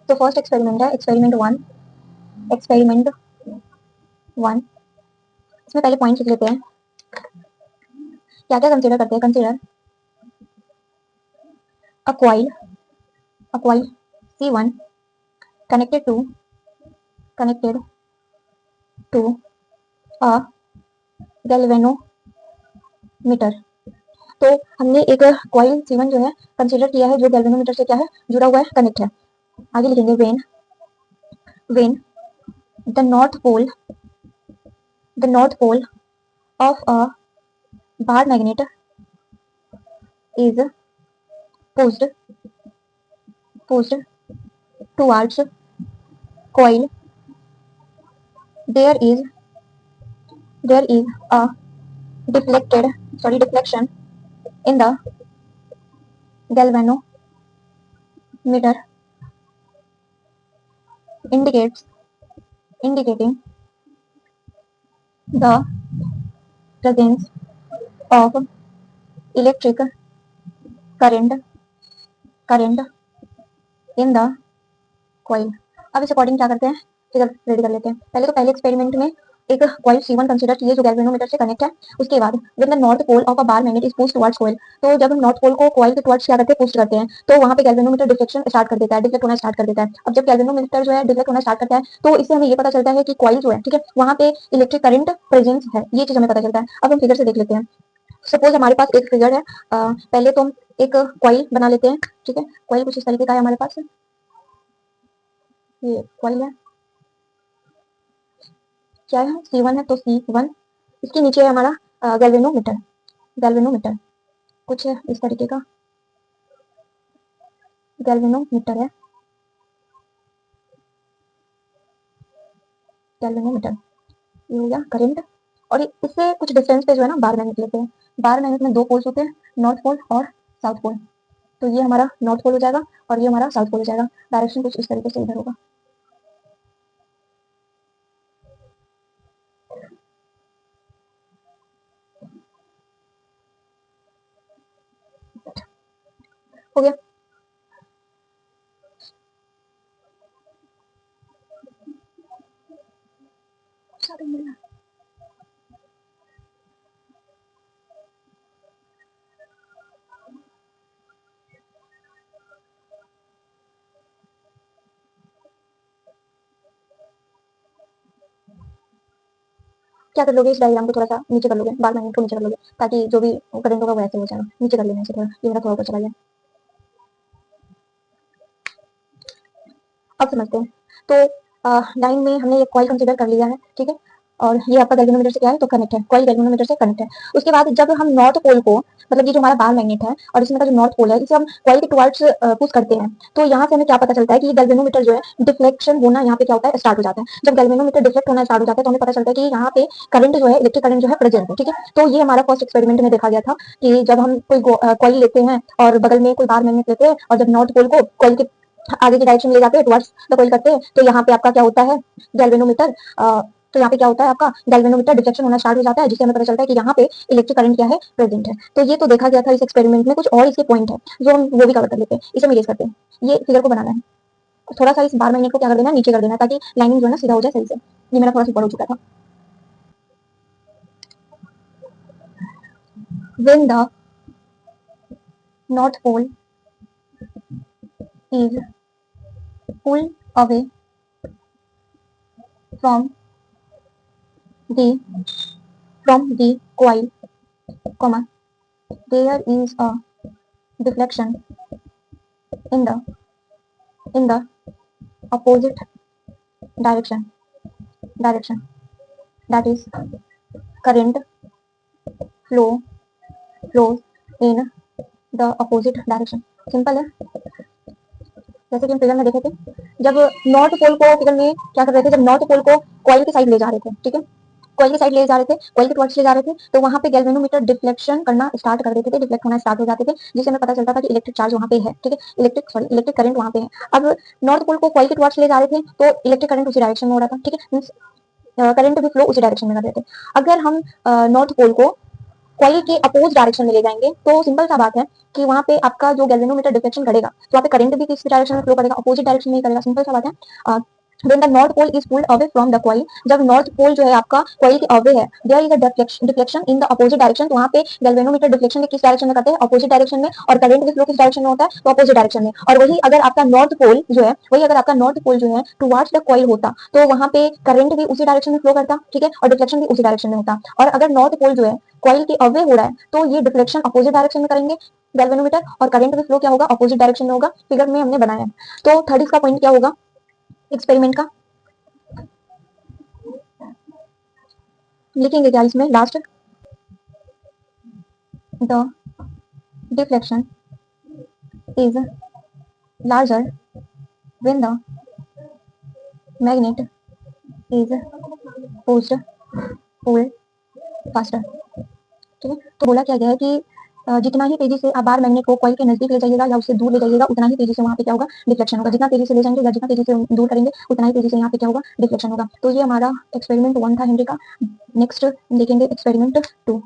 तो first experiment है experiment 1। Experiment 1 इसमें पहले पॉइंट लिख लेते हैं। क्या क्या कंसीडर करते हैं? Consider a coil C1 connected to a galvanometer। तो हमने एक कॉइल C1 जो है कंसीडर किया है जो गैल्वेनोमीटर से क्या है जुड़ा हुआ है, कनेक्ट है। आगे लिखेंगे when the north pole of a bar magnet is pushed towards coil, there is a deflection in the galvanometer indicating the presence of electric current in the coil। अब इस अकॉर्डिंग क्या करते हैं, फिगर रेडी कर लेते हैं। पहले तो पहले एक्सपेरिमेंट में एक कॉइल C1 कंसीडर किए जो गैल्वेनोमीटर से कनेक्ट है। उसके बाद when the north pole of a bar magnet is pushed towards coil, तो जब हम नॉर्थ पोल को कॉइल के टुवर्ड्स क्या करते हैं, पुश करते हैं, तो वहां पे गैल्वेनोमीटर डिफ्लेक्शन स्टार्ट कर देता है, डिफ्लेक्ट होना स्टार्ट कर देता है। अब जब गैल्वेनोमीटर जो है डिफ्लेक्ट होना स्टार्ट करता है तो इससे हमें ये पता चलता है कि कॉइल जो है, ठीक है, वहां पे इलेक्ट्रिक करंट प्रेजेंस है, ये चीज हमें पता चलता है। अब हम फिगर से देख लेते हैं। सपोज हमारे पास एक फिगर है, पहले तो हम एक कॉइल बना लेते हैं, ठीक है। कॉइल कुछ इस तरीके का है हमारे पास, ये कॉइल है, क्या है C1 है, तो C1 इसके नीचे है हमारा गैल्वेनोमीटर कुछ है इस तरीके का गैल्वेनोमीटर है, गैल्वेनोमीटर ये हो गया करंट। और इससे कुछ डिस्टेंस पे जो है ना बार मैग्नेट लेते हैं। बार मैग्नेट में दो पोल्स होते हैं, नॉर्थ पोल और साउथ पोल। तो ये हमारा नॉर्थ पोल हो जाएगा और ये हमारा साउथ पोल हो जाएगा। डायरेक्शन कुछ इस तरीके से इधर होगा। हो गया। क्या कर लोगे, इस डायग्राम को थोड़ा सा नीचे कर लोगे, बार मैग्नेट को नीचे कर लोगे, ताकि जो भी करंट होगा वैसे हो जाएगा। नीचे कर लेना इसे थोड़ा, ये मेरा थोड़ा ऊपर चला गया। अब समझते हैं। तो लाइन में हमने ये कॉइल कंसीडर कर लिया है, ठीक है, और ये आपका गैल्वेनोमीटर से क्या है, तो कनेक्ट है, कॉइल गैल्वेनोमीटर से कनेक्ट है। उसके बाद जब हम नॉर्थ पोल को, मतलब ये जो हमारा बार मैग्नेट है और इसमें का जो नॉर्थ पोल है, इसे हम कॉइल के टुवर्ड्स पुश करते हैं, तो यहाँ से हमें क्या पता चलता है कि गैल्वेनोमीटर जो है डिफ्लेक्शन होना यहाँ पे क्या होता है, स्टार्ट हो जाता है। जब गैल्वेनोमीटर डिफ्लेक्ट होना स्टार्ट हो जाता है तो हमें पता चलता है कि यहाँ पे करंट जो है, इलेक्ट्रिक करंट जो है प्रेजेंट है, ठीक है। तो ये हमारा फर्स्ट एक्सपेरिमेंट में देखा गया था कि जब हम कोई कॉइल लेते हैं और बगल में कोई बार मैग्नेट लेते हैं और जब नॉर्थ पोल को कॉइल के आगे की डायरेक्शन में ले जाते हैं, टुवर्ड्स द कॉइल करते हैं, तो यहाँ पे आपका क्या होता है, गैल्वेनोमीटर तो यहाँ पे क्या होता है, आपका गैल्वेनोमीटर डिफ्लेक्शन होना स्टार्ट हो जाता है, जिससे हमें पता चलता है कि यहाँ पे इलेक्ट्रिक करंट क्या है, प्रेजेंट है। तो ये तो देखा गया था इस एक्सपेरिमेंट में। कुछ और इसके पॉइंट है जो हम वो भी कवर कर लेते हैं, इसे हम इरेज करते हैं। ये फिगर को बनाना है, थोड़ा सा इस बार मैग्नेट को क्या कर देना है, नीचे कर देना है, ताकि लाइनिंग जो है ना सीधा हो जाए सही से। ये मेरा थोड़ा सा ऊपर हो चुका था। When the north pole is pulled away from the coil, comma, there is a deflection in the opposite direction. That is, current flows in the opposite direction। Simple है, जैसे कि हम फिगर में देखे थे, जब नॉर्थ पोल को, figure में क्या कर रहे थे, जब नॉर्थ पोल को कॉइल की साइड ले जा रहे थे, ठीक है, कॉइल की साइड ले जा रहे थे, कॉइल के टुवर्ड्स ले जा रहे थे, तो वहां पे गैल्वेनोमीटर डिफ्लेक्शन करना स्टार्ट कर देते थे, डिफ्लेक्ट होना स्टार्ट हो जाते थे, जिससे हमें पता चलता था कि इलेक्ट्रिक चार्ज वहां पे है, ठीक है, इलेक्ट्रिक करंट वहां पे है। अब नॉर्थ पोल को कॉइल के टुवर्ड्स ले जा रहे थे तो इलेक्ट्रिक करंट उसी डायरेक्शन में हो रहा था, ठीक है, करंट भी फ्लो उसी डायरेक्शन में कर रहे थे। अगर हम नॉर्थ पोल को कॉइल के अपोज डायरेक्शन में ले जाएंगे तो सिंपल सा बात है कि वहां पे आपका जो गैल्वेनोमीटर डिफ्लेक्शन करेगा तो वहाँ पे करंट भी किस डायरेक्शन में फ्लो करेगा, अपोजिट डायरेक्शन में ही करेगा। सिंपल सा बात है। when the north pole is pulled away from the coil, जब नॉर्थ पोल जो है आपका कॉइल के अवे है, there is a deflection in the opposite direction, तो वहाँ पे गैल्वेनोमीटर डिफ्लेक्शन किस डायरेक्शन में करते हैं, अपोजिट डायरेक्शन में, और करंट भी फ्लो किस डायरेक्शन में होता है, तो अपोजिट डायरेक्शन में। और वही अगर आपका नॉर्थ पोल जो है, वही अगर आपका नॉर्थ पोल जो है टुवर्ड्स द कॉइल होता तो वहाँ पे करंट भी उसी डायरेक्शन में फ्लो करता, ठीक है, और डिफ्लेक्शन भी उसी डायरेक्शन में होता। और अगर नॉर्थ पोल जो है कॉइल के अवे हो रहा है तो ये डिफ्लेक्शन अपोजिट डायरेक्शन में करेंगे गैल्वेनोमीटर, और करंट भी फ्लो क्या होगा, अपोजिट डायरेक्शन में होगा। फिगर में हमने बनाया है। तो थर्ड इसका पॉइंट क्या होगा एक्सपेरिमेंट का, लिखेंगे क्या इसमें last, the deflection is larger when the magnet is pushed pulled faster, ठीक है। तो बोला क्या गया है कि जितना ही तेजी से आप बार मैग्नेट को कॉइल के नजदीक ले जाइएगा या उससे दूर ले जाइएगा उतना ही तेजी से वहाँ पे क्या होगा, डिफ्लेक्शन होगा। जितना तेजी से ले जाएंगे या जितना तेजी से दूर करेंगे उतना ही तेजी से यहाँ पे क्या होगा, डिफ्लेक्शन होगा। तो ये हमारा एक्सपेरिमेंट 1 था हेनरी का। नेक्स्ट देखेंगे एक्सपेरिमेंट 2।